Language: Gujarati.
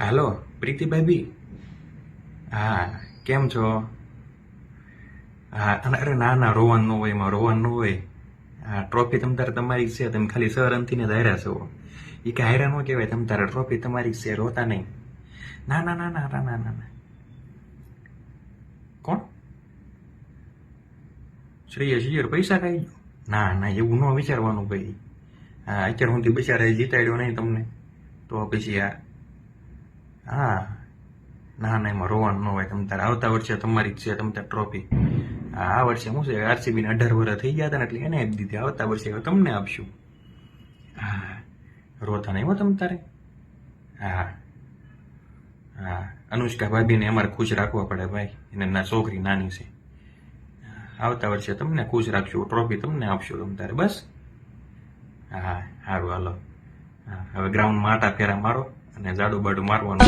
હાલો પ્રીતિ ભાભી. હા કેમ છો? હા અરે ના ના, રોવાનું ન હોય, એમાં રોવાનું ન હોય. હા ટ્રોફી તમ તારે તમારી જ છે, તમે ખાલી સર અંતિને જ હાર્યા છો. એ કે હાર્યા ન કહેવાય, તમ તારે ટ્રોફી તમારી જ છે, રોતા નહીં. ના ના ના ના ના ના ના ના. કોણ? શ્રેયસ ઈયર પૈસા ખાઈ ગયો? ના ના, એવું ન વિચારવાનું ભાઈ. હા અત્યાર સુધી બિચારા જીતાડ્યો નહીં તમને, તો પછી હા ના ના, એમાં રોવાનું ન હોય. તમ તારે આવતા વર્ષે તમારી જ છે તમ તારે ટ્રોફી. આ વર્ષે શું છે, આરસીબી ને 18 વર્ષ થઈ ગયા હતા ને, એટલે એને આપી દીધી. આવતા વર્ષે હવે તમને આપશું. હા રોતા નહીં હો તમ તારે. હા હા, અનુષ્કા ભાભીને અમારે ખુશ રાખવા પડે ભાઈ, એને ના છોકરી નાની છે. આવતા વર્ષે તમને ખુશ રાખશું, ટ્રોફી તમને આપશું તમ તારે. બસ હા સારું હાલો. હા હવે ગ્રાઉન્ડમાં આટા ફેરા મારો અને જાડુ બાડુ મારવાનું.